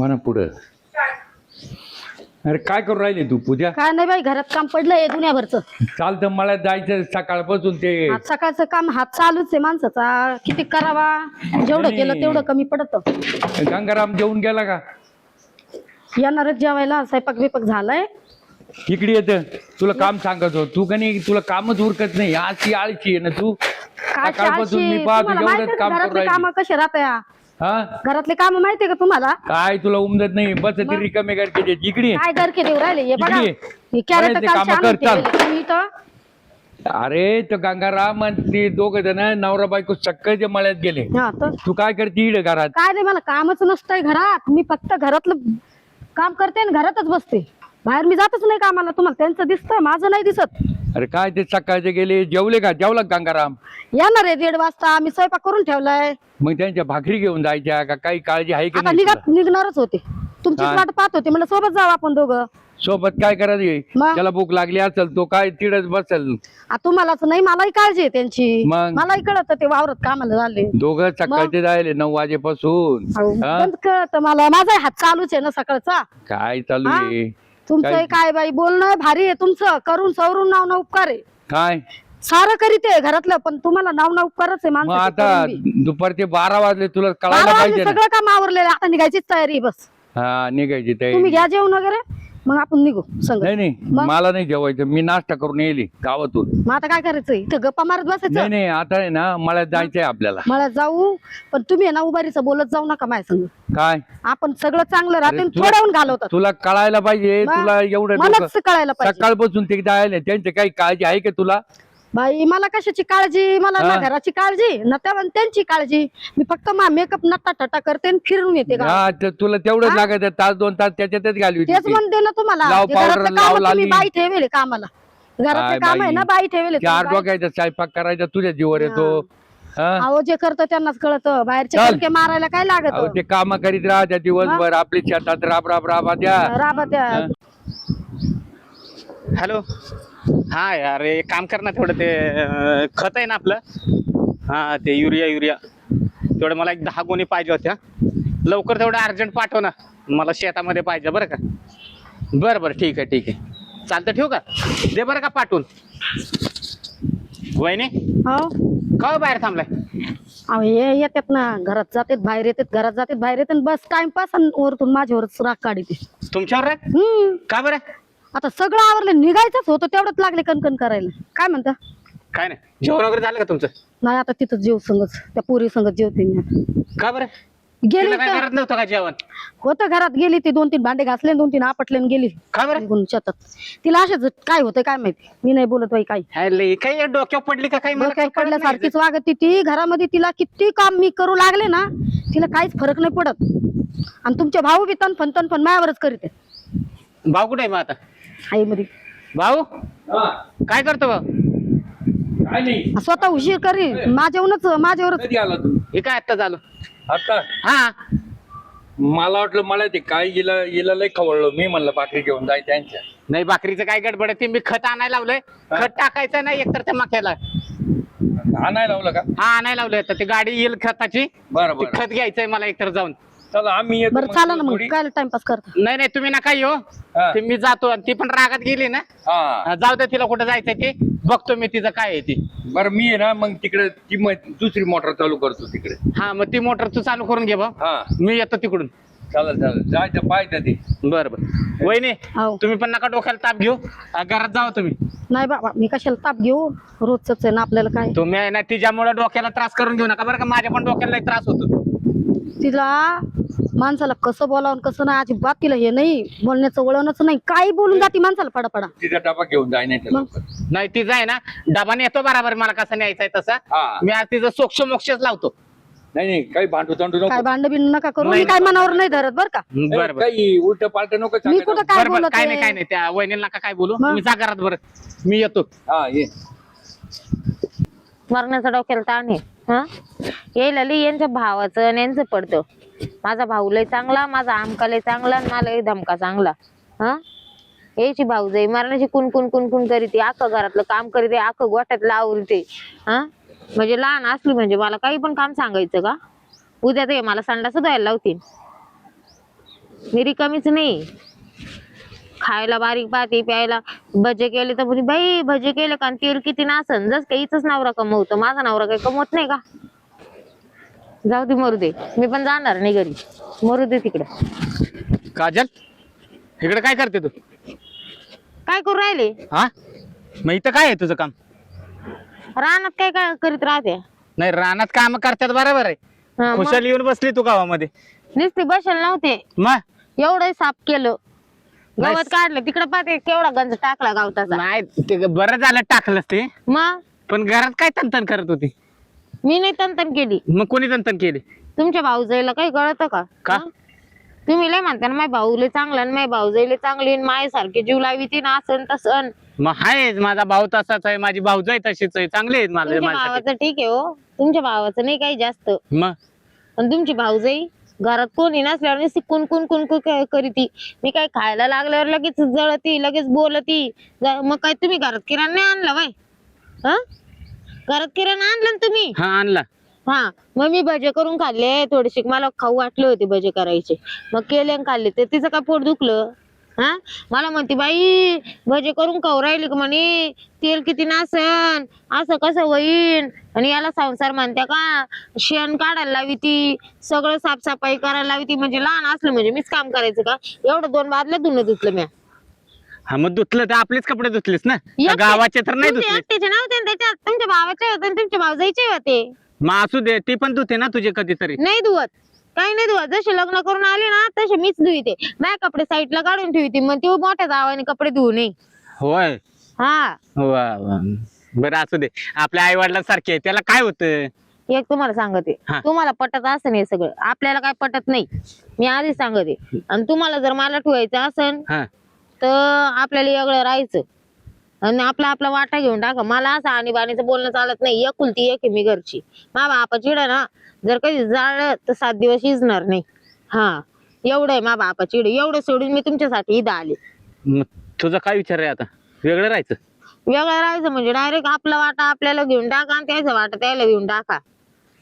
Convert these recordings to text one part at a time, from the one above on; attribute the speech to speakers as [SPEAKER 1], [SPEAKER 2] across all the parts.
[SPEAKER 1] म्हणा पुढं. अरे काय करू राहिली तू पूजा?
[SPEAKER 2] काय नाही बाई, घरात काम पडलंय दुनियाभरचं.
[SPEAKER 1] चालतं मला जायचं सकाळपासून ते.
[SPEAKER 2] आज सकाळचं काम हात चालूच आहे माणसाचा, किती करावा. जेवढं केलं तेवढं कमी पडत.
[SPEAKER 1] गंगाराम जेवून गेला का?
[SPEAKER 2] येणारच जेवायला, स्वयंपाक बिपाक झालाय.
[SPEAKER 1] इकडे येत तुला काम सांगत हो तू का नाही, तुला कामच उरकत नाही. आजची आळशी आहे ना तू.
[SPEAKER 2] काय
[SPEAKER 1] सकाळपासून मी पाहतो एवढंच काम करू
[SPEAKER 2] घरातले काम
[SPEAKER 1] राहिली.
[SPEAKER 2] कसे राहत्या?
[SPEAKER 1] हा
[SPEAKER 2] घरातले काम माहितीये का तुम्हाला?
[SPEAKER 1] काय तुला उमदत नाही, बस ती रिकामे करते इकडे.
[SPEAKER 2] काय करके देऊ राहिले हे बघा.
[SPEAKER 1] इकडे.
[SPEAKER 2] हे कॅरेट
[SPEAKER 1] बरेचसे कामं कर, चाल.
[SPEAKER 2] तुम्ही इथं
[SPEAKER 1] अरे तो गंगाराम आणि ते दोघं जण नवरा बायको सकाळच्या मळ्यात गेले.
[SPEAKER 2] हा तर
[SPEAKER 1] तू काय करते इकडे घरात?
[SPEAKER 2] काय नाही, मला कामच नसतंय घरात. मी फक्त घरातलं काम करते आणि घरातच बसते. बाहेर मी जातच नाही कामाला. तुम्हाला त्यांचं दिसतंय, माझं नाही दिसत.
[SPEAKER 1] अरे काय ते सकाळचे गेले, जेवले का? जेवला का गंगाराम?
[SPEAKER 2] येणार आहे 1:30 वाजता. मी स्वयंपाक करून ठेवलाय.
[SPEAKER 1] मग त्यांच्या भाकरी घेऊन जायच्या का? काही काळजी आहे की
[SPEAKER 2] आता
[SPEAKER 1] नाही तुला?
[SPEAKER 2] निघणारच होते. तुमचीच
[SPEAKER 1] काय?
[SPEAKER 2] वाट पाहत होते, म्हणलं सोबत जाऊ आपण दोघं.
[SPEAKER 1] सोबत काय करायचं?
[SPEAKER 2] मग?
[SPEAKER 1] त्याला भूक लागली असेल तो काय तिडच बसेल.
[SPEAKER 2] तुम्हालाच नाही, मलाही काळजी आहे त्यांची.
[SPEAKER 1] मग?
[SPEAKER 2] मलाही कळत ते वावरत कामाला झाले.
[SPEAKER 1] दोघं सकाळचे जायले 9 वाजेपासून. हा?
[SPEAKER 2] कळत मला. माझा हात चालूच आहे ना सकाळचा.
[SPEAKER 1] काय चालू
[SPEAKER 2] हा?
[SPEAKER 1] आहे?
[SPEAKER 2] तुमचं काय बाई बोलणं भारी आहे तुमचं. करून सवरून नाव ना उपकार आहे.
[SPEAKER 1] काय
[SPEAKER 2] सारं करीत आहे घरातलं, पण तुम्हाला नाव ना उपकारच आहे
[SPEAKER 1] मग
[SPEAKER 2] माणसाचं
[SPEAKER 1] आता
[SPEAKER 2] करून बी.
[SPEAKER 1] दुपारचे 12 वाजले, तुला कळायला
[SPEAKER 2] 12 वाजले,
[SPEAKER 1] पाहिजे ना.
[SPEAKER 2] सगळं काम आवरलेलं आहे. आता निघायचीच तयारी आहे बस.
[SPEAKER 1] हा निघायची
[SPEAKER 2] तुम्ही
[SPEAKER 1] तयारी.
[SPEAKER 2] घ्या जेवण वगैरे, मग आपण निघू संग.
[SPEAKER 1] नाही
[SPEAKER 2] मग?
[SPEAKER 1] मला नाही जेवायचं, मी नाश्ता करून येईल गावातून.
[SPEAKER 2] मग आता काय करायचंय? इथं गप्पा मारत
[SPEAKER 1] नाही
[SPEAKER 2] बसायचं.
[SPEAKER 1] नाही आता आहे ना, मला जायचंय आपल्याला.
[SPEAKER 2] मला जाऊ, पण तुम्ही आहे ना उभारीचं बोलत जाऊ नका माझ्या संग.
[SPEAKER 1] काय
[SPEAKER 2] आपण सगळं चांगलं राहते,
[SPEAKER 1] तुला-
[SPEAKER 2] थोड्याहून घालवतात.
[SPEAKER 1] तुला कळायला पाहिजे.
[SPEAKER 2] मग?
[SPEAKER 1] तुला एवढं
[SPEAKER 2] मलाच
[SPEAKER 1] डोकं-
[SPEAKER 2] कळायला पाहिजे.
[SPEAKER 1] सकाळपासून ते जायला त्यांची काही काळजी आहे का तुला?
[SPEAKER 2] बाई मला कशाची काळजी? मला ना
[SPEAKER 1] हा?
[SPEAKER 2] घराची काळजी ना त्यांची काळजी. मी फक्त मेकअप नट्टा टटा करते आणि फिरून येते गावात.
[SPEAKER 1] हा तर तुला तेवढंच
[SPEAKER 2] हा?
[SPEAKER 1] लागत आहे, तास 2 तास त्याच्यातच घालवी.
[SPEAKER 2] तेच म्हणते ना तुम्हाला.
[SPEAKER 1] लाव
[SPEAKER 2] ते
[SPEAKER 1] powder,
[SPEAKER 2] घरातलं
[SPEAKER 1] लाव
[SPEAKER 2] काम तुम्ही
[SPEAKER 1] लाली.
[SPEAKER 2] बाई ठेवेले कामाला. घरातले
[SPEAKER 1] काय
[SPEAKER 2] काम आहे
[SPEAKER 1] बाई?
[SPEAKER 2] ना बाई ठेवेले तुम्ही
[SPEAKER 1] 4
[SPEAKER 2] बाई.
[SPEAKER 1] डोक्याचा स्वयंपाक करायचा तुझ्या जीवर येतो. हा?
[SPEAKER 2] अहो जे करतं त्यांनाच कळत. बाहेरचे
[SPEAKER 1] चल.
[SPEAKER 2] करके मारायला काय
[SPEAKER 1] अहो,
[SPEAKER 2] लागत?
[SPEAKER 1] ते काम करीत राहत्या दिवसभर. आपली शेतात राबा द्या.
[SPEAKER 2] राबा त्या.
[SPEAKER 1] हा?
[SPEAKER 3] हॅलो. हा यार एक काम कर ना, थोडं ते खत आहे ना आपलं. हा ते युरिया तेवढं मला एक 10 गोणी पाहिजे होत्या. लवकर तेवढं अर्जंट पाठव ना, मला शेतामध्ये पाहिजे बरं का. बरं ठीक आहे चालतं, ठेवू का? दे बरं का पाठवून. वहिनी
[SPEAKER 2] हो
[SPEAKER 3] का बाहेर थांबलाय?
[SPEAKER 2] अहो हे येतात ना, घरात जातात बाहेर येतात, घरात जातात बाहेर येतात, बस टाइमपास. आणि वरतून माझ्यावरच राग काढते.
[SPEAKER 3] तुमच्यावर रे? का बरं?
[SPEAKER 2] आता सगळं आवरलं, निघायचंच होतं तेवढंच लागले कणकण करायला. काय म्हणता?
[SPEAKER 3] काय नाही, जेवण वगैरे झालं का तुमचं?
[SPEAKER 2] नाही आता तिथं जेव संगच, त्या पोरी संगत जेवते मी आता.
[SPEAKER 3] का बरं?
[SPEAKER 2] गेली
[SPEAKER 3] तिला काय
[SPEAKER 2] तर
[SPEAKER 3] करत नव्हतं का जेवण?
[SPEAKER 2] होतं घरात, गेली ती 2-3 भांडे घासले, 2-3 आपटले आणि गेली
[SPEAKER 3] का बरं?
[SPEAKER 2] निघून शेतात. तिला असेच काय होतं काय माहिती, मी नाही बोलत बाई काही.
[SPEAKER 3] हॅले, काही डोक्यावर पडली का काही? मला
[SPEAKER 2] डोक्यावर
[SPEAKER 3] काही कळलं नाही.
[SPEAKER 2] पडल्यासारखीच वागती ती घरामध्ये. तिला किती काम मी करू लागले ना, तिला काहीच फरक नाही पडत. आणि तुमचे भाऊ बी तनफन मायावरच करीत
[SPEAKER 3] भाऊ कुठे आहे मग आता?
[SPEAKER 2] आई मध्ये.
[SPEAKER 3] भाऊ
[SPEAKER 1] हा,
[SPEAKER 3] काय करतो भाऊ?
[SPEAKER 1] काय नाही.
[SPEAKER 2] स्वतः उशीर करी माझ्यावरच.
[SPEAKER 1] कधी आला तू?
[SPEAKER 3] हे काय आता झालं?
[SPEAKER 1] आता
[SPEAKER 3] हा
[SPEAKER 1] मला वाटलं मला ते काय हिला लय खवळलं. मी म्हणलं भाकरी घेऊन जाय त्यांच्या.
[SPEAKER 3] नाही, भाकरीचं काय गडबड आहे? ते मी खत आणायला लावलंय. खत टाकायचं नाही एकतर त्या मक्याला.
[SPEAKER 1] आणायला लावलं का?
[SPEAKER 3] हा आणायला लावलंय. तर ती गाडी येईल खताची.
[SPEAKER 1] बरं
[SPEAKER 3] ते
[SPEAKER 1] बरं
[SPEAKER 3] खत घ्यायचंय मला एकतर जाऊन.
[SPEAKER 1] चला आम्ही येतो.
[SPEAKER 2] बरं
[SPEAKER 1] मग
[SPEAKER 2] चाला ना, मग
[SPEAKER 1] थोडी.
[SPEAKER 2] काय टाइमपास करता.
[SPEAKER 3] नाही तुम्ही नका येऊ.
[SPEAKER 1] हा.
[SPEAKER 3] ते मी जातो. आणि ती पण रागात गेली ना,
[SPEAKER 1] हा
[SPEAKER 3] जाऊ दे, तिला कुठं जायचंय ते बघतो मी, तिचं काय आहे ती.
[SPEAKER 1] बरं मी आहे ना मग तिकडे ती दुसरी मोटर चालू करतो तिकडे.
[SPEAKER 3] हा मग ती मोटर तू चालू करून घे भाऊ.
[SPEAKER 1] हा
[SPEAKER 3] मी येतो तिकडून.
[SPEAKER 1] चालेल जायचं पाहिजे ते.
[SPEAKER 3] बरं वहिनी,
[SPEAKER 2] हो.
[SPEAKER 3] तुम्ही पण नका डोक्याला ताप घेऊ. घरात जावा तुम्ही.
[SPEAKER 2] नाही बाबा, मी कशाला ताप घेऊ, रोजच आहे ना आपल्याला. काय
[SPEAKER 3] तुम्ही आहे ना तिच्यामुळे डोक्याला त्रास करून घेऊ नका बरं का. माझ्या पण डोक्याला लई त्रास होतो.
[SPEAKER 2] तिला माणसाला कसं बोलावं कसं नाही अजिबात तिला हे नाही, बोलण्याचं वळणच नाही. काही बोलून जाते माणसाला पडापडा.
[SPEAKER 1] तिचा डबा घेऊन जाय नाही
[SPEAKER 2] मग?
[SPEAKER 3] नाही तिचा आहे ना डबाने येतो बराबर, मला कसं न्यायचंय तसा.
[SPEAKER 1] हा.
[SPEAKER 3] मी आज तिचं सोक्ष मोक्षच लावतो.
[SPEAKER 1] नाही काही भांडू तांडू
[SPEAKER 2] काय
[SPEAKER 1] नको.
[SPEAKER 2] भांडबिंड नका करू.
[SPEAKER 3] नाही,
[SPEAKER 2] मी काय मनावर नाही धरत बर का.
[SPEAKER 3] बरं
[SPEAKER 1] काही उलट पालट नको
[SPEAKER 2] मी
[SPEAKER 1] सांगायला.
[SPEAKER 2] कुठं काय
[SPEAKER 3] बरं
[SPEAKER 2] बोलत
[SPEAKER 3] काय
[SPEAKER 2] आहे?
[SPEAKER 3] नाही त्या वहिनीला नका काय बोलू.
[SPEAKER 2] मग?
[SPEAKER 3] तुम्ही जा घरात बरं, मी येतो.
[SPEAKER 1] हा ये.
[SPEAKER 4] मरण्याचा डोक्याला ताण आहे. हा येईल यांच्या भावाचं आणि यांचं पडतं. माझा भाऊ लय चांगला, माझा आमका लय चांगला, आणि मला लय धमका चांगला. हा यायची भाऊजाई मरणाची कुण करीते, अख्खं घरातलं काम करीते, अख्खं गोठ्यातलं आवरीते. हा म्हणजे लहान असली म्हणजे मला काही पण काम सांगायचं का? उद्या ते मला संडास धुवायला लावतील. मी रिकामीच नाही. खायला बारीक पाहते, प्यायला भजे केले तर बोली बाई भजे केले का तेल किती नासन, जस काही इथंच नवरा कमवतो, माझा नवरा काही कमवत नाही का. जाऊ दे मरू दे, मी पण जाणार नाही घरी, मरू दे तिकडे.
[SPEAKER 3] काजल इकडे काय करते तू?
[SPEAKER 4] काय करू राहिले?
[SPEAKER 3] हा मग इथं काय आहे तुझं काम?
[SPEAKER 4] रानात काय काय करीत राहते?
[SPEAKER 3] नाही रानात काम करतात बरोबर आहे.
[SPEAKER 4] हा, मग
[SPEAKER 3] खुशाल येऊन बसली तू गावामध्ये.
[SPEAKER 4] नुसती बसेल नव्हते,
[SPEAKER 3] मग
[SPEAKER 4] एवढं साफ केलं,
[SPEAKER 3] नाही.
[SPEAKER 4] गवत काढलं, तिकडे पाहते केवढा गंज टाकला गवताचा.
[SPEAKER 3] नाही ते बरं झालं टाकलंस ते,
[SPEAKER 4] मग
[SPEAKER 3] पण घरात काय तंतन करत होती?
[SPEAKER 4] मी नाही तंतन केली.
[SPEAKER 3] मग कोणी तंतन केली?
[SPEAKER 4] तुमच्या भाऊजाईला काही कळतं का?
[SPEAKER 3] का?
[SPEAKER 4] हा? तुम्ही लय म्हणता ना माय भाऊले चांगला आणि माय भाऊजाईले चांगली, मायसारखी जीव लावी ती ना असं तसं.
[SPEAKER 3] मग आहेच, माझा भाऊ तसाच आहे, माझी भाऊजाई तशीच आहे, चांगले आहेत मला
[SPEAKER 4] तुमच्या
[SPEAKER 3] माझ्यासाठी.
[SPEAKER 4] भावाचं ठीक आहे हो, तुमच्या भावाचं नाही काही जास्त,
[SPEAKER 3] मग
[SPEAKER 4] पण तुमची भाऊजाई घरात कोणी नसल्यावर नुसती कुण कुण कुण कुण करीती. मी काय खायला लागल्यावर लगेच जळती, लगेच बोलती. मग काय तुम्ही घरात किराणा नाही आणला बाय? हा, घरात किराणा आणला ना तुम्ही?
[SPEAKER 3] हा आणला.
[SPEAKER 4] हा, मग मी भजे करून खाल्ले थोडेसे, मला खाऊ वाटले होते भजे करायचे, मग केले आणि खाल्ले. ते तिचं काय पोट दुखलं? हा, मला म्हणते बाई भजे करून खाऊ राहिली का म्हणे, तेल किती नासन, असं कसं होईन, आणि याला संसार म्हणते का? शेण काढायला लावी ती, सगळं साफसफाई करायला लावी ती, म्हणजे लहान असलं म्हणजे मीच काम करायचं का? एवढं 2 बादल्या धुणं धुतलं म्या.
[SPEAKER 3] हा मग धुतलं तर आपलेच कपडे धुतलेस ना,
[SPEAKER 4] एकटे-
[SPEAKER 3] गावाचे तर नाही
[SPEAKER 4] तुमचे
[SPEAKER 3] धुतले.
[SPEAKER 4] एकट्याचे नव्हते ना त्याच्यात, तुमच्या भावाचे होते आणि तुमच्या भाऊजाईचे होते.
[SPEAKER 3] मग असू दे, ती पण धुते ना तुझे कधीतरी.
[SPEAKER 4] नाही धुवत, काही नाही धुवत. जसे लग्न करून आले ना तसे मीच धुईते. माझे कपडे साईडला काढून ठेवते, मग ते मोठ्या जावाने कपडे धुवू नये.
[SPEAKER 3] होय.
[SPEAKER 4] हा,
[SPEAKER 3] वा वा. बरं असू दे, आपल्या आई वडिलांसारखे त्याला काय होतं.
[SPEAKER 4] एक तुम्हाला सांगते,
[SPEAKER 3] हा.
[SPEAKER 4] तुम्हाला पटत असं नाही सगळं, आपल्याला काय पटत नाही, मी आधीच सांगते. आणि तुम्हाला जर मला ठेवायचं असन
[SPEAKER 3] हा
[SPEAKER 4] तर आपल्याला वेगळं राहायचं आणि आपला आपला वाटा घेऊन टाका. मला असं आणीबाणीचं बोलणं चालत नाही. एकुलती एक आहे मी घरची. मा बापाची ना जर कधी जाळलं तर 7 दिवस शिजणार नाही. हा, एवढं आहे मा बापाची. एवढं सोडून मी तुमच्यासाठी इथं आले.
[SPEAKER 3] मग तुझा काय विचार आहे आता? वेगळं राहायचं?
[SPEAKER 4] वेगळं राहायचं म्हणजे डायरेक्ट आपला वाटा आपल्याला घेऊन टाका आणि त्याचा वाटा त्याला घेऊन टाका.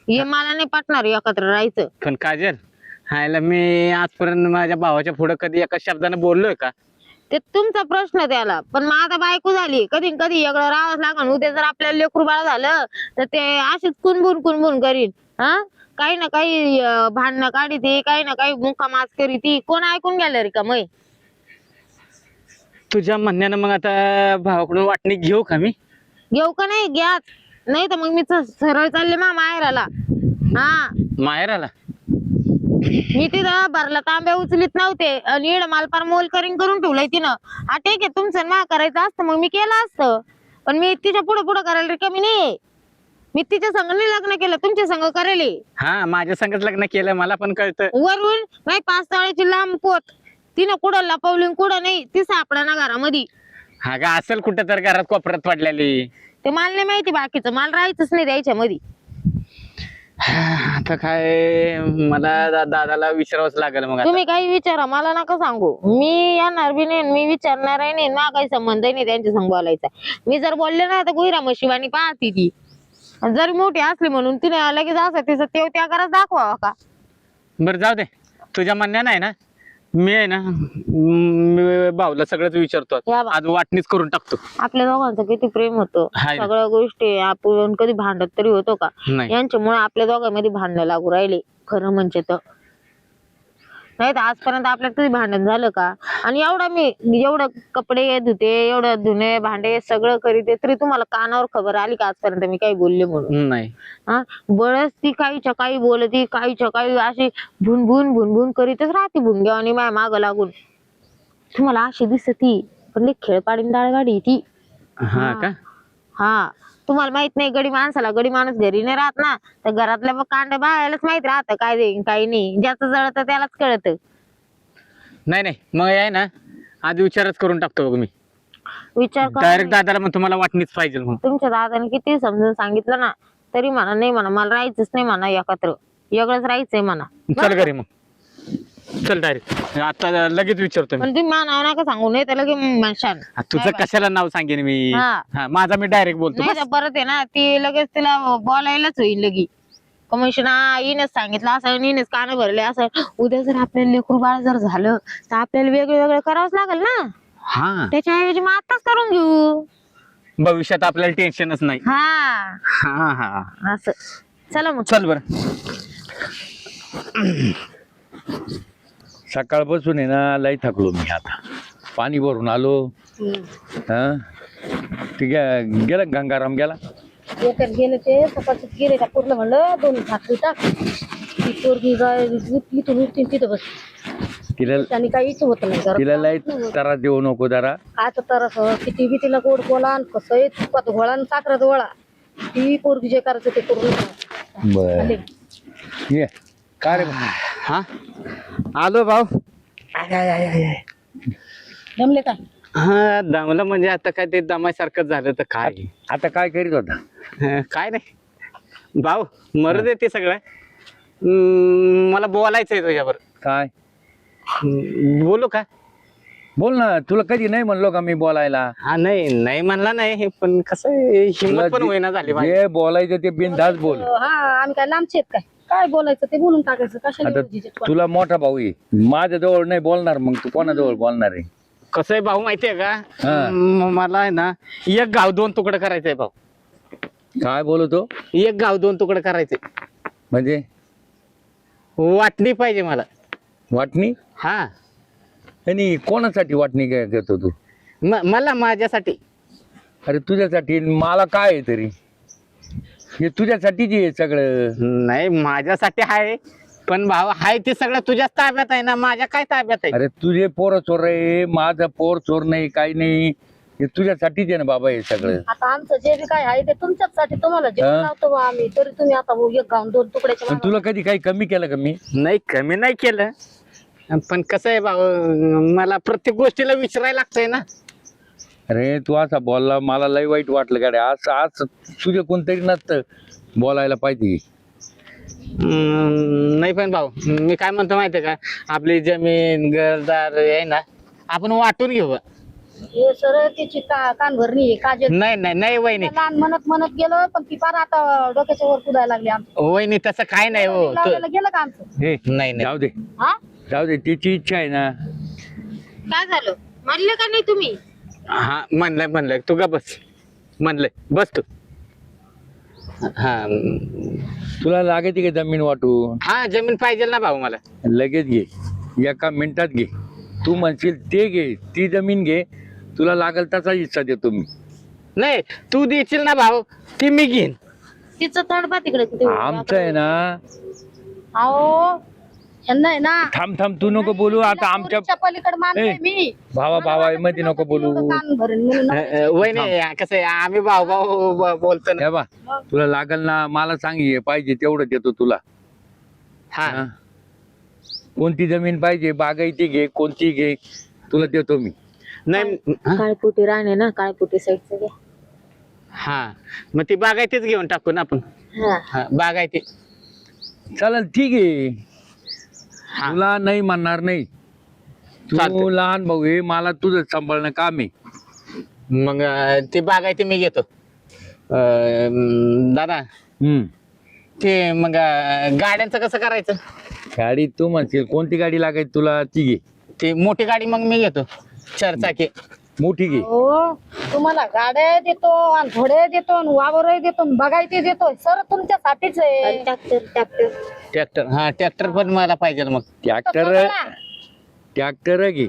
[SPEAKER 4] हे मला नाही पटणार एकत्र राहायचं.
[SPEAKER 3] पण काजल, हायला मी आजपर्यंत माझ्या भावाच्या पुढे कधी एका शब्दाने बोललोय का?
[SPEAKER 4] ते तुमचा प्रश्न त्याला, पण मग आता बायको झाली, कधी कधी वेगळं राहावंच लागण. उद्या जर आपल्याला लेकरू बाळ झालं तर ते अशीच कुणबुन कुणबुन करीन. हा, काही ना काही भांडणं काढी, काही ना काही मुका माच करी ती. कोण ऐकून गेलं रे का? मग
[SPEAKER 3] तुझ्या म्हणण्यानं मग आता भावाकडून वाटणी घेऊ का मी?
[SPEAKER 4] घेऊ का? नाही घ्याच, नाही तर मग मी सरळ चालले माहेराला. हा,
[SPEAKER 3] माहेराला?
[SPEAKER 4] मी तिथं भरला तांब्या उचलीत नव्हते आणि इड मालपार मोल करून ठेवलंय तिनं. हा ठीक आहे, तुमचं मा करायचं असतं मग मी केलं असतं, पण मी तिच्या पुढे पुढे करायला रिकामी नाही. मी तिच्या संग नाही लग्न केलं, तुमच्या संग करेल.
[SPEAKER 3] हा, माझ्या संगच लग्न केलं, मला पण कळतं.
[SPEAKER 4] वरून नाही 5 तळ्याची लांब पोत, तिनं कुठं लपवली कुठं नाही, ती सापडा ना घरामध्ये.
[SPEAKER 3] हा का, असेल कुठं तर घरात कोपऱ्यात पडलेली.
[SPEAKER 4] ते मला नाही माहिती, बाकीचं मला राहायचंच नाही द्यायच्या मध्ये.
[SPEAKER 3] आता काय, मला दादाला विचारावंच लागेल मग आता.
[SPEAKER 4] तुम्ही काही विचारा, मला नका सांगू. मी येणार बी नाही, मी विचारणार नाही, ना काही संबंध नाही त्यांच्या संग बोलायचा. मी जर बोलले ना तर गुहिरा मशिवानी पाहती ती. जरी मोठी असली म्हणून तिने लगेच असं तिचं तेव त्या घरात दाखवावा का?
[SPEAKER 3] बरं जाऊ दे, तुझ्या म्हणण्यानं आहे ना, मी आहे ना, मी भाऊला सगळंच विचारतो.
[SPEAKER 4] या बा.
[SPEAKER 3] आज वाटणीच करून टाकतो.
[SPEAKER 4] आपल्या दोघांचं किती प्रेम होतं,
[SPEAKER 3] हाय ना.
[SPEAKER 4] सगळ्या गोष्टी. आपण कधी भांडत तरी होतो का?
[SPEAKER 3] नाही.
[SPEAKER 4] यांच्यामुळे आपल्या दोघांमध्ये भांडणं लागू राहिले खरं म्हणजे. तर नाही तर आजपर्यंत आपल्यात कधी भांडण झालं का? आणि एवढं कपडे धुते, एवढं धुणे भांडे सगळं करीते, तरी तुम्हाला कानावर खबर आली का आजपर्यंत मी काही बोलले म्हणून?
[SPEAKER 3] नाही.
[SPEAKER 4] हा, बळच ती काहीच्या काही बोलती, काहीच्या काही अशी भुनभुन भुनभुन करीतच राहते भुंग्या आणि माय माग लागून. तुम्हाला अशी दिसती पण लई खेळ पाडीन डाळ गाडी ती.
[SPEAKER 3] हा का?
[SPEAKER 4] हा, तुम्हाला माहित नाही, गडी माणसाला गडी माणूस घरी नाही राहत ना, तर घरातल्या मग कांड बाळायलाच माहित राहतं काय देईन काही नाही. ज्याचं जळतं त्यालाच कळतं.
[SPEAKER 3] नाही मग आहे ना, आधी विचारच करून टाकतो बघ मी.
[SPEAKER 4] विचार करा.
[SPEAKER 3] डायरेक्ट दादाला मग तुम्हाला वाटणीच पाहिजे म्हणून.
[SPEAKER 4] तुमच्या दादाने किती समजून सांगितलं ना, तरी म्हणा नाही म्हणा, मला राहायचंच नाही म्हणा एकत्र, वेगळंच राहायचंय म्हणा.
[SPEAKER 3] चल घरी मग, चल डायरेक्ट आता लगेच विचारतो मी.
[SPEAKER 4] पण तुम्ही मला नाव नका सांगू, नाही तर लगे म्हणशाल.
[SPEAKER 3] तुझं कशाला नाव सांगेन मी?
[SPEAKER 4] हा.
[SPEAKER 3] हा, माझा मी डायरेक्ट बोलतो
[SPEAKER 4] नाही
[SPEAKER 3] बस.
[SPEAKER 4] तर परत आहे ना ती लगेच तिला बोलायलाच होईल लगी. कमिशन येणेच सांगितलं असं, येणेच कान भरले असं. उद्या जर आपल्याला लेकरू बाळ जर झालं तर आपल्याला वेगळं वेगळं करावंच लागेल ना.
[SPEAKER 3] हा
[SPEAKER 4] त्याच्याऐवजी मग आताच करून घेऊ.
[SPEAKER 3] भविष्यात आपल्याला टेन्शनच नाही.
[SPEAKER 4] हा
[SPEAKER 3] हा हा
[SPEAKER 4] असं. चला मग.
[SPEAKER 3] चल बर.
[SPEAKER 1] सकाळपासून आहे ना लई थकलो मी आता. पाणी भरून आलो. हा ठीक आहे. गेला गंगाराम गेला.
[SPEAKER 2] एकच गेले ते सकाळच गेले का पूर्ण म्हणलं 2 भाकरी टाक. ती पोरगी जाय इथून उठती तिथं बस.
[SPEAKER 1] तिला
[SPEAKER 2] त्यांनी काही इथं होत नाही
[SPEAKER 1] तिला
[SPEAKER 2] जरा.
[SPEAKER 1] लई त्रास देऊ नको जरा.
[SPEAKER 2] आता तर असं किती बी तिला गोड बोला आणि कसं आहे तुपात घोळा आणि साखरात गोळा. ती पोरगी जे करायचं ते करून
[SPEAKER 1] बर ये काय रे
[SPEAKER 3] हा आलो भाऊ.
[SPEAKER 2] जमले का?
[SPEAKER 3] हा दमलं म्हणजे आता काय ते दमासारखं झालं तर काय.
[SPEAKER 1] आता काय करीत होता?
[SPEAKER 3] काय नाही भाऊ, मरू दे ते सगळं. मला बोलायचंय तुझ्यावर.
[SPEAKER 1] काय
[SPEAKER 3] बोलू का?
[SPEAKER 1] बोल ना. तुला कधी नाही म्हणलो का मी बोलायला?
[SPEAKER 3] हा नाही नाही म्हणला नाही, हे पण कसं आहे, हिंमत पण होईना झाली माझी.
[SPEAKER 1] जे बोलायचं ते बिनधास्त बोल.
[SPEAKER 2] हा आम्ही काय लांबचे आहेत काय बोलायचं ते बोलून टाकायचं. कशाला
[SPEAKER 1] आता
[SPEAKER 2] एवढं झिजत वाटतं?
[SPEAKER 1] तुला मोठा भाऊ आहे, माझ्याजवळ नाही बोलणार, मग तू कोणाजवळ बोलणार आहे?
[SPEAKER 3] कसं आहे भाऊ माहितीये का,
[SPEAKER 1] हा.
[SPEAKER 3] मला आहे ना एक गाव 2 तुकडं करायचंय भाऊ.
[SPEAKER 1] काय बोलतो?
[SPEAKER 3] एक गाव 2 तुकडं करायचंय.
[SPEAKER 1] म्हणजे
[SPEAKER 3] वाटणी पाहिजे मला.
[SPEAKER 1] वाटणी?
[SPEAKER 3] हा
[SPEAKER 1] आणि कोणासाठी वाटणी घेतो तू?
[SPEAKER 3] मला माझ्यासाठी.
[SPEAKER 1] अरे तुझ्यासाठी मला काय आहे तरी? हे तुझ्यासाठीच आहे सगळं.
[SPEAKER 3] नाही माझ्यासाठी आहे, पण भाऊ हाय ते सगळं तुझ्याच ताब्यात आहे ना, माझ्या काय ताब्यात आहे?
[SPEAKER 1] अरे तुझे पोरं चोर आहे, माझं पोर चोर नाही, काही नाही. हे तुझ्यासाठीच आहे ना बाबा हे सगळं.
[SPEAKER 2] आता आमचं जे बी काय आहे ते तुमच्याचसाठी. तुम्हाला जे
[SPEAKER 1] हा.
[SPEAKER 2] लावतो बा आम्ही तरी तुम्ही आता एक गाऊन 2 तुकड्याच्या
[SPEAKER 1] पण तुला कधी काही कमी केलं का मी?
[SPEAKER 3] नाही कमी नाही केलं, पण कसं आहे भाऊ, मला प्रत्येक गोष्टीला विचारायला लागतंय ना.
[SPEAKER 1] अरे तू असा बोलला मला लय वाईट वाटलं गाड्या. आज आज तुझे कोणतरी नसतं बोलायला पाहिजे.
[SPEAKER 3] नाही पण भाऊ मी काय म्हणतो माहितीये का, आपली जमीन घरदार आहे ना, आपण वाटून घेऊ.
[SPEAKER 2] हे सरळ तिची कान भरणी आहे काजल.
[SPEAKER 3] नाही नाही नाही वहिनी,
[SPEAKER 2] लहान म्हणत म्हणत गेलं पण ती फार आता डोक्याच्या वर कुदायला लागली आमचं.
[SPEAKER 3] वहिनी तसं काय नाही हो.
[SPEAKER 2] लावलेलं गेलं का आमचं?
[SPEAKER 1] हे
[SPEAKER 3] नाही नाही
[SPEAKER 1] जाऊ दे,
[SPEAKER 2] हा
[SPEAKER 1] जाऊ दे. तिची इच्छा आहे ना.
[SPEAKER 4] काय झालं म्हणले का नाही तुम्ही?
[SPEAKER 3] हा म्हणलंय तू का बस. म्हणलंय बस तू. हा
[SPEAKER 1] तुला लागायची का जमीन वाटू?
[SPEAKER 3] हा जमीन पाहिजे ना भाऊ मला.
[SPEAKER 1] लगेच घे, एका मिनिटात घे. तू म्हणशील ते घे, ती जमीन घे, तुला लागल तसा हिस्सा देतो मी.
[SPEAKER 3] नाही तू देशील ना भाऊ, ती मी घेईन.
[SPEAKER 4] तिचं तोंड पा तिकडे किती.
[SPEAKER 1] आमचं आहे ना.
[SPEAKER 2] अहो यांना आहे ना
[SPEAKER 1] थांब थांब, तू नको बोलू आता. आमच्या
[SPEAKER 2] पलीकडे मानते
[SPEAKER 1] ए,
[SPEAKER 2] मी.
[SPEAKER 1] भावा मध्ये नको बोलू.
[SPEAKER 2] कान भरेन म्हणून
[SPEAKER 3] वहिनी कसं आहे, आम्ही भाऊ बोलतो ना.
[SPEAKER 1] हे बा, तुला लागल ना मला सांग, हे पाहिजे तेवढं देतो तुला.
[SPEAKER 3] हा
[SPEAKER 1] हा. कोणती जमीन पाहिजे, बागायती घे, कोणती घे, तुला देतो मी.
[SPEAKER 3] नाही हा?
[SPEAKER 4] काळपुटी राहणे ना, काळपुटी साईडचं घ्या.
[SPEAKER 3] हा मग ती बागायतीच घेऊन टाकू ना आपण.
[SPEAKER 4] हा
[SPEAKER 3] हा बागायती.
[SPEAKER 1] चालेल ठीक आहे.
[SPEAKER 3] हा
[SPEAKER 1] तुला नाही म्हणणार नाही. तू
[SPEAKER 3] चालतंय.
[SPEAKER 1] लहान भाऊ आहे, मला तुझं सांभाळणं काम आहे.
[SPEAKER 3] मग ती बागायती मी घेतो. दादा ते मग गाड्यांचं कसं करायचं?
[SPEAKER 1] गाडी तू म्हणशील कोणती गाडी लागायची तुला, ती घे.
[SPEAKER 3] ती मोठी गाडी मग मी घेतो, 4 चाकी.
[SPEAKER 1] मोठी घे.
[SPEAKER 2] हो तुम्हाला गाड्या देतो आणि घोडे देतो आणि वावर देतो आणि बघायचे देतो. सर तुमच्यासाठीच आहे.
[SPEAKER 3] ट्रॅक्टर. हा ट्रॅक्टर पण मला पाहिजे मग.
[SPEAKER 1] ट्रॅक्टर घे.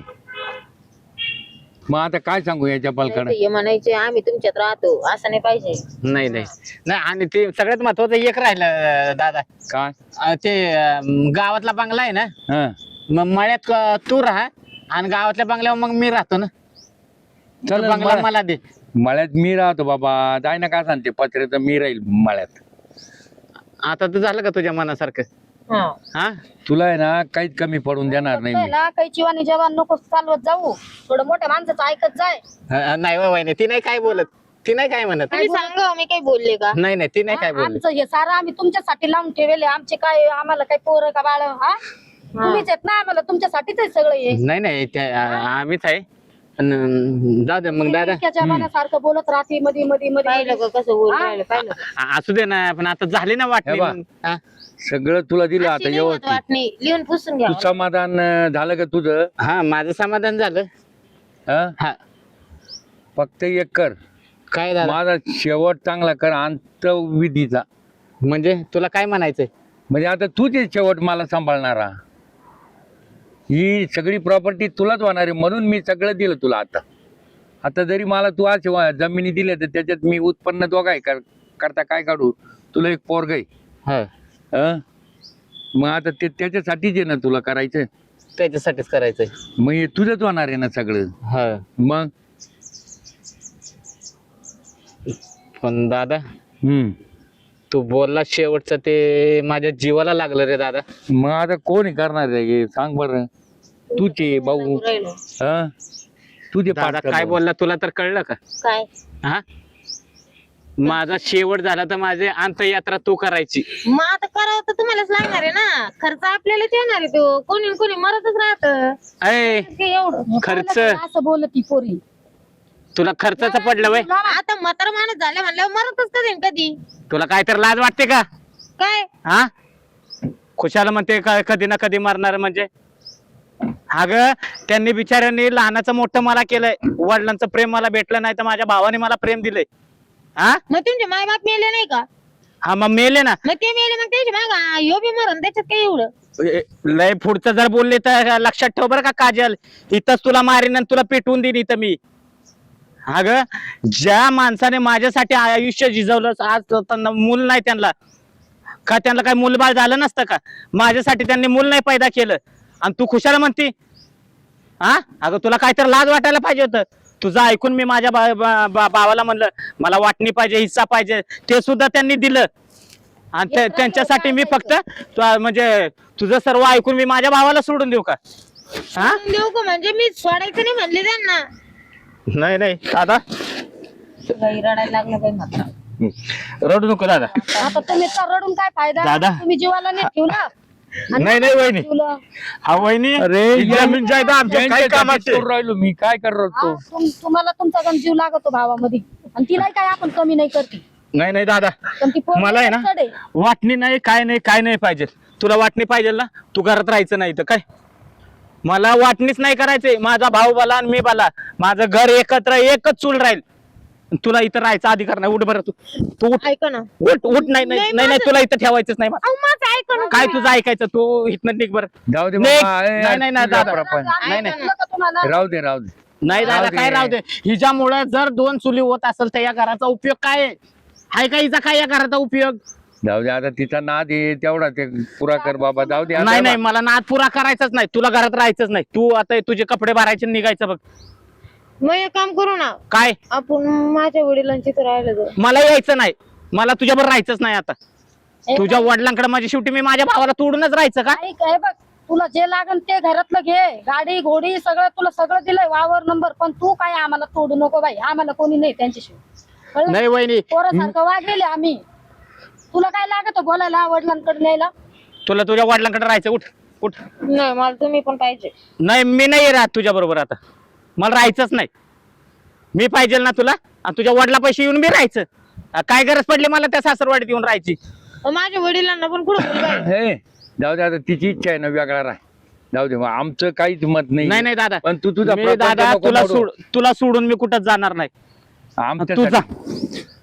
[SPEAKER 1] मग आता काय सांगू याच्या पालकानं?
[SPEAKER 4] हे म्हणायचे आम्ही तुमच्यात राहतो असं नाही पाहिजे.
[SPEAKER 3] नाही नाही नाही. आणि ते सगळ्यात महत्वाचं एक राहिलं दादा,
[SPEAKER 1] काय?
[SPEAKER 3] ते गावातला बंगला आहे ना,
[SPEAKER 1] हा
[SPEAKER 3] मग मळ्यात तू राहा आणि गावातल्या बंगल्यावर मग मी राहतो ना. तर
[SPEAKER 1] चालेल,
[SPEAKER 3] बंगला मला दे.
[SPEAKER 1] मळ्यात मी राहतो बाबा. जाय ना, काय सांगते पत्र्याचं मी राहील मळ्यात.
[SPEAKER 3] आता तर झालं का तुझ्या मनासारखं? हा
[SPEAKER 1] तुला आहे ना काहीच कमी पडून देणार नाही मी.
[SPEAKER 2] ना काही चिवानी जवान नको चालवत जाऊ. थोडं मोठ्या माणसाचं ऐकत जाय.
[SPEAKER 3] नाही वहिनी, ती नाही काय बोलत, ती नाही काय म्हणत.
[SPEAKER 4] तुम्ही सांगा मी काही बोलले का?
[SPEAKER 3] नाही नाही ती नाही काय बोलत.
[SPEAKER 2] आमचं हे सारं आम्ही तुमच्यासाठी लावून ठेवले. आमचे काय आम्हाला काय पोरं का बाळ? हा तुम्हीच आहेत ना, आम्हाला तुमच्यासाठीच आहे सगळं हे.
[SPEAKER 3] नाही नाही आम्हीच आहे. जाऊ दे मग दादा.
[SPEAKER 2] त्याच्या मनासारखं बोलत राहते मध्ये मध्ये मध्ये
[SPEAKER 4] पाहिलं का कसं बोल राहिलं, पाहिलं का?
[SPEAKER 3] असू दे ना, पण आता झाली ना वाटणी
[SPEAKER 1] हे बा.
[SPEAKER 3] मग. हा?
[SPEAKER 1] सगळं तुला दिलं
[SPEAKER 4] अशी
[SPEAKER 1] आता
[SPEAKER 4] नाही होत
[SPEAKER 1] व्यवस्थित.
[SPEAKER 4] वाटणी, लिहून पुसून घ्या.
[SPEAKER 1] तू समाधान झालं का तुझं?
[SPEAKER 3] हा, माझं समाधान झालं.
[SPEAKER 1] हा?
[SPEAKER 3] हा,
[SPEAKER 1] फक्त एक कर,
[SPEAKER 3] काय दादा?
[SPEAKER 1] माझा शेवट चांगला कर अंतविधीचा.
[SPEAKER 3] म्हणजे तुला काय म्हणायचंय?
[SPEAKER 1] म्हणजे आता तूच आहे शेवट मला सांभाळणारा. ही सगळी प्रॉपर्टी तुलाच होणार आहे म्हणून मी सगळं दिलं तुला. आता जरी मला तू आज जमिनी दिल्या तर त्याच्यात मी उत्पन्न दोघाय करता काय काढू? तुला एक पोरग आहे.
[SPEAKER 3] हा,
[SPEAKER 1] हं? मग आता ते त्याच्यासाठीच आहे ना तुला करायचं.
[SPEAKER 3] त्याच्यासाठीच करायचंय.
[SPEAKER 1] मग हे तुझंच होणार आहे ना सगळं.
[SPEAKER 3] हा,
[SPEAKER 1] मग
[SPEAKER 3] पण दादा
[SPEAKER 1] हम्म
[SPEAKER 3] तू बोलला शेवटचं ते माझ्या जीवाला लागलं रे दादा.
[SPEAKER 1] मग आता कोणी करणार आहे हे? सांग बरं. तुझे भाऊ
[SPEAKER 4] राहिलं.
[SPEAKER 1] हा तुझे
[SPEAKER 3] दादा काय बोलला तुला तर कळलं का?
[SPEAKER 4] काय
[SPEAKER 3] हा, माझा शेवट झाला तर माझे अंत्ययात्रा तू करायची.
[SPEAKER 4] मग आता करावं तर तुम्हालाच लागणार आहे ना. खर्च आपल्यालाच येणार आहे. तो कोणी कोणी मरतच राहत
[SPEAKER 3] अय,
[SPEAKER 4] एवढं.
[SPEAKER 3] खर्च
[SPEAKER 2] असं बोलत ती पोरी.
[SPEAKER 3] तुला खर्चाचं पडलं वय?
[SPEAKER 4] आता म्हातारा माणूस झाला म्हणल्यावर मरतच कधी न कधी.
[SPEAKER 3] तुला काय तर लाज वाटते का?
[SPEAKER 4] काय
[SPEAKER 3] हा, खुशाला म्हणते कधी ना कधी मरणार म्हणजे. अग, त्यांनी बिचाऱ्यांनी लहानाचं मोठं मला केलंय. वडिलांचं प्रेम मला भेटलं नाही तर माझ्या भावाने मला प्रेम दिलंय. हा,
[SPEAKER 4] मग तुमचे माय बाप मेले नाही का?
[SPEAKER 3] हा मग मेले ना.
[SPEAKER 4] मग ते मेले मग त्याची माग यो बी मरण त्याच्यात काय एवढं.
[SPEAKER 3] लय पुढचं जर बोलले तर लक्षात ठेव बरं का काजल. इथंच तुला मारीन आणि तुला पेटवून देईन इथं मी. अग, ज्या माणसाने माझ्यासाठी आयुष्य झिजवलं, आज त्यांना मूल नाही त्यांना का? त्यांना काय मूलबाळ झालं नसतं का? माझ्यासाठी त्यांनी मूल नाही पैदा केलं आणि तू खुशाला म्हणती? हा, अगं तुला काहीतरी लाज वाटायला पाहिजे होतं. तुझं ऐकून मी माझ्या भावाला म्हणलं मला वाटणी पाहिजे, हिस्सा पाहिजे. ते सुद्धा त्यांनी दिलं आणि त्यांच्यासाठी मी फक्त म्हणजे तुझं सर्व ऐकून मी माझ्या भावाला सोडून देऊ का? हा,
[SPEAKER 4] देऊ का? म्हणजे मी सोडायचं नाही म्हणले त्यांना.
[SPEAKER 3] नाही नाही दादा,
[SPEAKER 4] रडायला लागलं काही मात्र.
[SPEAKER 3] रडू नको दादा.
[SPEAKER 2] आता तुम्ही तर रडून काय फायदा?
[SPEAKER 3] दादा.
[SPEAKER 2] तुम्ही जीवाला नाही ठेवला. आणि
[SPEAKER 3] नाही नाही वहिनी,
[SPEAKER 2] ठेवलं.
[SPEAKER 3] हा वहिनी,
[SPEAKER 1] अरे
[SPEAKER 3] ही जमीन जायदा आमच्या काय कामाचे.
[SPEAKER 1] करून राहिलो मी, काय करतो?
[SPEAKER 2] हा, तुम्हाला तुमचा गण जीव लागतो भावामध्ये आणि तिला काय आपण कमी नाही करते.
[SPEAKER 3] नाही नाही दादा,
[SPEAKER 2] पण ती पोरगी
[SPEAKER 3] मला आहे ना
[SPEAKER 2] चढ आहे.
[SPEAKER 3] वाटणी नाही, काय नाही, काय नाही पाहिजे. तुला वाटणी पाहिजे ना, तू घरात राहायचं नाही तर काय. मला वाटणीच नाही करायचंय. माझा भाऊ बाला आणि मी बाला, माझं घर एकत्र एकच चूल राहील. तुला इथं राहायचा अधिकार नाही. उठ बरं, तू उठ.
[SPEAKER 4] ऐका ना.
[SPEAKER 3] उठ उठ. नाही नाही नाही नाही, तुला इथं ठेवायचंच नाही.
[SPEAKER 4] अहो, माझं ऐका ना.
[SPEAKER 3] काय तुझं ऐकायचं? तू इथनं निघ बरं.
[SPEAKER 1] जाऊ दे
[SPEAKER 3] नाही,
[SPEAKER 1] बाबा, ए,
[SPEAKER 3] नाही, नाही,
[SPEAKER 1] तुझा
[SPEAKER 3] दादा.
[SPEAKER 1] प्रपंच.
[SPEAKER 3] नाही, नाही.
[SPEAKER 2] ऐकलं का तुम्हाला?
[SPEAKER 1] राहू दे राहू दे.
[SPEAKER 3] नाही दादा,
[SPEAKER 1] राहू दे.
[SPEAKER 3] काय राहू दे. हिच्यामुळे जर 2 चुली होत असेल तर या घराचा उपयोग काय आहे? हाय का हिचा काय या घराचा उपयोग?
[SPEAKER 1] जाऊ दे आता, तिचा नाद आहे तेवढा ते पुरा कर बाबा. जाऊ दे आता.
[SPEAKER 3] नाही नाही, मला नाद पुरा करायचाच नाही. तुला घरात राहायचंच नाही. तू आता तुझे कपडे भरायचे आणि निघायचं बघ.
[SPEAKER 4] मग एक काम करू ना,
[SPEAKER 3] काय?
[SPEAKER 4] आपण माझ्या वडिलांची तर राहिलं जाऊ.
[SPEAKER 3] मला यायचं नाही. मला तुझ्याबरोबर राहायचंच नाही आता. तुझ्या वडिलांकडे माझी शेवटी मी माझ्या भावाला तोडूनच राहायचं का?
[SPEAKER 2] ऐक, हे बघ, तुला जे लागन ते घरातलं घे. गाडी घोडी सगळं तुला सगळं दिलंय, वावर नंबर. पण तू काय आम्हाला तोडू नको बाई. आम्हाला कोणी नाही त्यांच्याशिवाय. कळलं?
[SPEAKER 3] नाही वहिनी,
[SPEAKER 2] पोरासारखं वागलेले आम्ही. तुला काय लागत बोलायला वडिलांकडे न्यायला?
[SPEAKER 3] तुला तुझ्या वडिलांकडे राहायचं. उठ उठ.
[SPEAKER 4] नाही, मला तुम्ही पण पाहिजे.
[SPEAKER 3] नाही, मी नाही राहत तुझ्या बरोबर आता. मला राहायचंच नाही. मी पाहिजे ना तुला, आणि तुझ्या वडिला पैसे येऊन मी राहायचं. काय गरज पडली मला त्या सासरवाडीत येऊन राहायची?
[SPEAKER 4] माझ्या वडिलांना पण पुढे
[SPEAKER 1] हे जाऊ दे आता, तिची इच्छा आहे ना वेगळा राह. जाऊ दे मग, आमचं काहीच मत नाही.
[SPEAKER 3] नाही नाही दादा,
[SPEAKER 1] पण तू तुझा
[SPEAKER 3] मी
[SPEAKER 1] प्रपंच
[SPEAKER 3] दादा
[SPEAKER 1] नको
[SPEAKER 3] तुला
[SPEAKER 1] मोडू.
[SPEAKER 3] तुला सोडून मी कुठंच जाणार नाही.
[SPEAKER 1] आमच्या
[SPEAKER 3] तू जा.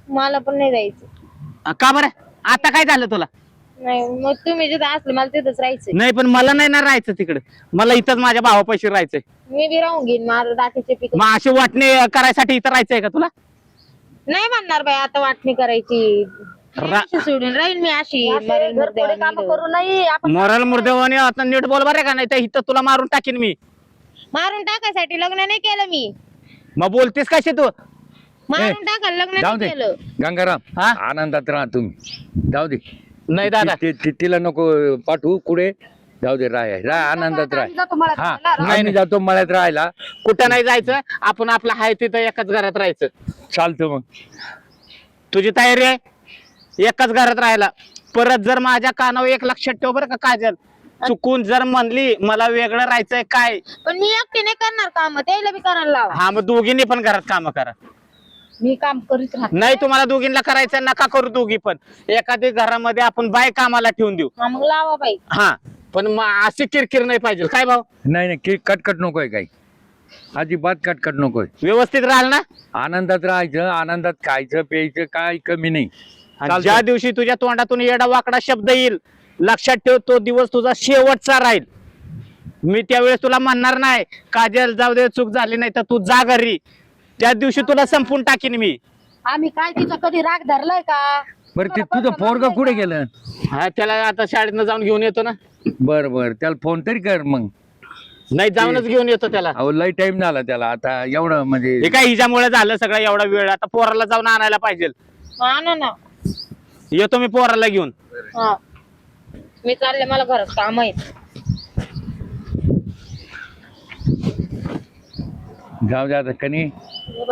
[SPEAKER 4] मला पण नाही जायचं.
[SPEAKER 3] का बरं? आता काय झालं तुला?
[SPEAKER 4] नाही, मग तुम्ही जिथं असले मला तिथंच राहायचं.
[SPEAKER 3] नाही, पण मला नाही ना राहायचं तिकडे. मला इथंच माझ्या भावापाशी राहायचंय.
[SPEAKER 4] मी बी राहून घेईन. माझं दाटीचे पीक
[SPEAKER 3] मग अशी वाटणी करायसाठी इथं राहायचंय का तुला?
[SPEAKER 4] नाही म्हणणार बाई आता वाटणी करायची.
[SPEAKER 3] रा-
[SPEAKER 4] अशी सोडून राहील मी अशी मरण
[SPEAKER 2] घरफोडी
[SPEAKER 4] मुर्द्यावानी.
[SPEAKER 2] कामं करू नाही आपण.
[SPEAKER 3] मरल मुर्देवानी आता नीट बोल बरं का, नाही तर इथं तुला मारून टाकीन मी.
[SPEAKER 4] मारून टाकायसाठी लग्न नाही केलं मी.
[SPEAKER 3] मग बोलतेस कशी तू?
[SPEAKER 4] मारून टाकायला लग्न
[SPEAKER 1] जाऊ
[SPEAKER 4] नाही
[SPEAKER 1] दे
[SPEAKER 4] केलं.
[SPEAKER 1] गंगाराम,
[SPEAKER 3] हा?
[SPEAKER 1] आनंदात राहा तुम्ही. जाऊ दे.
[SPEAKER 3] नाही दादा,
[SPEAKER 1] तिला नको पाठवू कुठे. जाऊ दे, राह आनंदात राह.
[SPEAKER 2] आम्ही जातो मळ्यात
[SPEAKER 1] हा,
[SPEAKER 2] राहायला.
[SPEAKER 1] नाही जातो मळ्यात राहायला.
[SPEAKER 3] कुठं नाही जायचं. आपण आपलं हाय तिथं एकाच घरात राहायचं.
[SPEAKER 1] चालतं मग.
[SPEAKER 3] तुझी तयारी आहे? एकाच घरात राहायला. परत जर माझ्या कानावर एक लक्षात ठेव बरं का काजल, चुकून जर म्हणली मला वेगळं राहायचंय काय,
[SPEAKER 4] पण मी एकटी नाही करणार काम, त्याला बी करायला लावा.
[SPEAKER 3] हा मग दोघींनी पण घरात काम करा.
[SPEAKER 2] मी काम करीत राहते.
[SPEAKER 3] नाही तुम्हाला दोघींना करायचं नका करू दोघी पण, एखादी घरामध्ये आपण बाय कामाला ठेवून देऊ.
[SPEAKER 4] हा, मग लावा बाई.
[SPEAKER 3] हा पण मग अशी किरकिर नाही पाहिजे. काय भाऊ,
[SPEAKER 1] नाही नाही कटकट नकोय काही, अजिबात कटकट नकोय.
[SPEAKER 3] व्यवस्थित राहाल ना?
[SPEAKER 1] आनंदात राहायचं, आनंदात खायचं प्यायचं, काय कमी नाही.
[SPEAKER 3] आणि
[SPEAKER 1] चालतंय.
[SPEAKER 3] ज्या दिवशी तुझ्या तोंडातून येडा वाकडा शब्द येईल, लक्षात ठेव तो दिवस तुझा शेवटचा राहील. मी त्यावेळेस तुला म्हणणार नाही काजल जाऊ दे चूक झाली नाही तर तू जा घरी, त्या दिवशी तुला संपून टाकीन मी.
[SPEAKER 2] आम्ही काय तिचा कधी राग धरलाय का?
[SPEAKER 1] बरं ते तुझं पोरग कुठे गेलं?
[SPEAKER 3] हा त्याला आता शाळेतनं जाऊन घेऊन येतो ना.
[SPEAKER 1] बर बर त्याला फोन तरी कर मग.
[SPEAKER 3] नाही जाऊनच घेऊन येतो त्याला.
[SPEAKER 1] अहो लय टाइम झाला त्याला आता, एवढं म्हणजे
[SPEAKER 3] हे काय हिच्यामुळे झालं सगळं एवढा वेळ, आता पोराला जाऊन आणायला पाहिजे.
[SPEAKER 4] आणा ना.
[SPEAKER 3] येतो मी पोराला घेऊन.
[SPEAKER 4] हा, मी चालले, मला घरात काम आहेत.
[SPEAKER 1] जाऊ दे आता कनी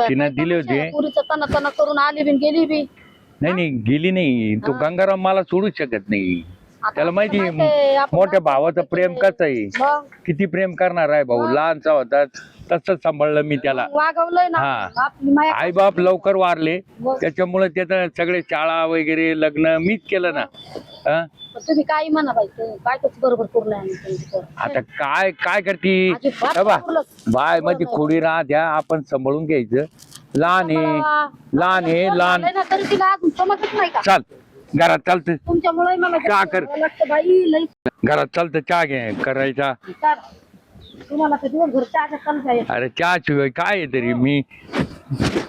[SPEAKER 1] तिनं दिले होते.
[SPEAKER 2] पुरीचं तना तना करून आली बी गेली बी.
[SPEAKER 1] नाही नाही गेली नाही, तो गंगाराम मला सोडू शकत नाही.
[SPEAKER 2] आता
[SPEAKER 1] त्याला माहिती आहे,
[SPEAKER 2] माहितीये, आपण
[SPEAKER 1] मोठ्या
[SPEAKER 2] माहिती
[SPEAKER 1] भावाचं
[SPEAKER 2] आहे
[SPEAKER 1] प्रेम
[SPEAKER 2] ते.
[SPEAKER 1] कसं आहे,
[SPEAKER 2] मग
[SPEAKER 1] किती प्रेम करणार आहे भाऊ. लहानचा होता तसंच सांभाळलं मी त्याला.
[SPEAKER 2] वागवलंय ना
[SPEAKER 1] हा.
[SPEAKER 2] आपली माया.
[SPEAKER 1] आई बाप लवकर वारले,
[SPEAKER 2] मग.
[SPEAKER 1] त्याच्यामुळे त्याचं सगळे शाळा वगैरे लग्न मीच केलं ना. हा?
[SPEAKER 2] तुम्ही काही म्हणा बाई, काय तोच बरोबर करू
[SPEAKER 1] आता काय काय करती
[SPEAKER 2] अजिबात
[SPEAKER 1] हे बा,
[SPEAKER 2] पुरलंच.
[SPEAKER 1] बाय मध्ये खोडी राहत्या, आपण सांभाळून घ्यायचं. लहान आहे लहान आहे लहान.
[SPEAKER 2] तरी तिला अजून समजत नाही का?
[SPEAKER 1] चाल घरात चालतं,
[SPEAKER 2] तुमच्यामुळे मला
[SPEAKER 1] चहा कर.
[SPEAKER 2] जावं लागतं बाई लई.
[SPEAKER 1] घरात चालतं चहा घे करायचा.
[SPEAKER 2] तर तुम्हाला तर दिवसभर चहा चालू आहे.
[SPEAKER 1] अरे चहा शिवाय काय आहे तरी. मी